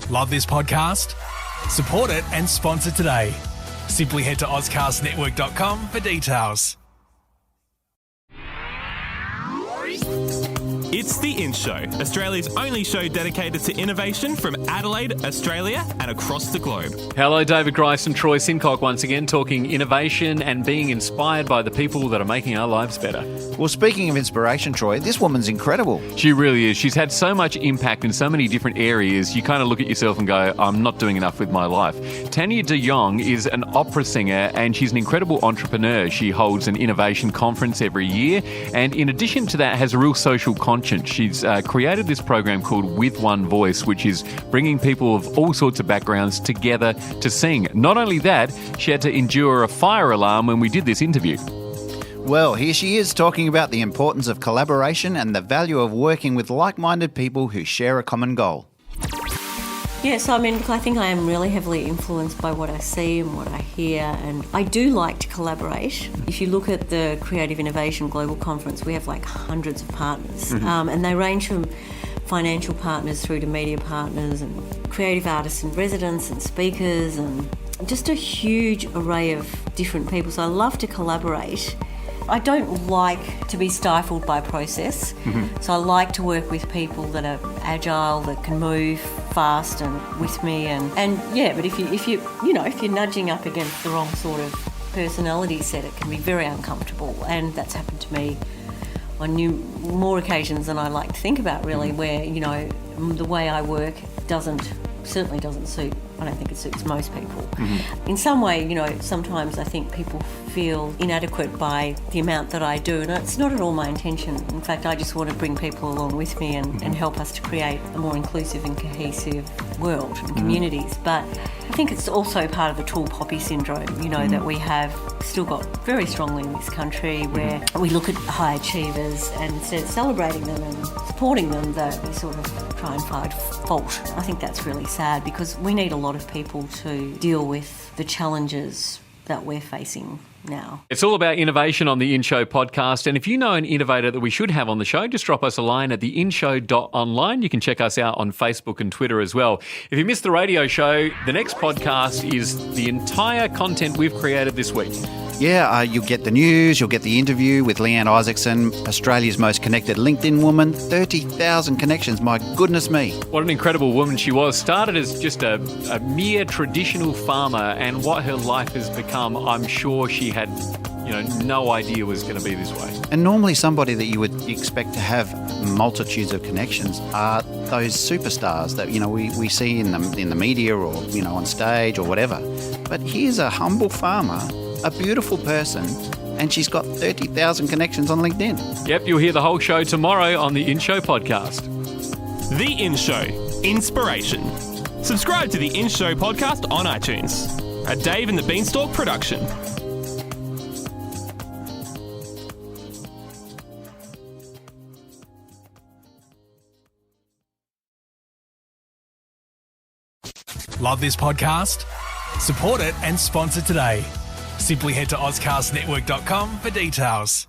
Love this podcast? Support it and sponsor today. Simply head to ozcastnetwork.com for details. It's The In Show, Australia's only show dedicated to innovation from Adelaide, Australia and across the globe. Hello, David Grice and Troy Sincock once again, talking innovation and being inspired by the people that are making our lives better. Well, speaking of inspiration, Troy, this woman's incredible. She really is. She's had so much impact in so many different areas, you kind of look at yourself and go, I'm not doing enough with my life. Tania De Jong is an opera singer and she's an incredible entrepreneur. She holds an innovation conference every year and in addition to that has a real social conscience. She's created this program called With One Voice, which is bringing people of all sorts of backgrounds together to sing. Not only that, she had to endure a fire alarm when we did this interview. Well, here she is talking about the importance of collaboration and the value of working with like-minded people who share a common goal. Yes, I think I am really heavily influenced by what I see and what I hear, and I do like to collaborate. If you look at the Creative Innovation Global Conference, we have like hundreds of partners, and they range from financial partners through to media partners and creative artists and residents and speakers and just a huge array of different people. So I love to collaborate. I don't like to be stifled by process, so I like to work with people that are agile, that can move fast and with me, and yeah. But if you're nudging up against the wrong sort of personality set, it can be very uncomfortable, and that's happened to me on more occasions than I like to think about. Really, where the way I work certainly doesn't suit. I don't think it suits most people. In some way, sometimes I think people feel inadequate by the amount that I do, and it's not at all my intention. In fact, I just want to bring people along with me and help us to create a more inclusive and cohesive world and communities. But I think it's also part of the tall poppy syndrome, that we have still got very strongly in this country, where we look at high achievers and instead of celebrating them and supporting them, that we sort of try and find fault. I think that's really sad because we need a lot of people to deal with the challenges that we're facing now. It's all about innovation on the In Show podcast. And if you know an innovator that we should have on the show, just drop us a line at theinshow.online. You can check us out on Facebook and Twitter as well. If you missed the radio show, the next podcast is the entire content we've created this week. Yeah, you'll get the news, you'll get the interview with Leanne Isaacson, Australia's most connected LinkedIn woman, 30,000 connections, my goodness me. What an incredible woman she was. Started as just a mere traditional farmer, and what her life has become, I'm sure she had no idea was going to be this way. And normally somebody that you would expect to have multitudes of connections are those superstars that, we see in the media or, on stage or whatever. But here's a humble farmer, a beautiful person, and she's got 30,000 connections on LinkedIn. Yep, you'll hear the whole show tomorrow on the In Show podcast. The In Show, Inspiration. Subscribe to the In Show podcast on iTunes. A Dave and the Beanstalk production. Love this podcast? Support it and sponsor today. Simply head to ozcastnetwork.com for details.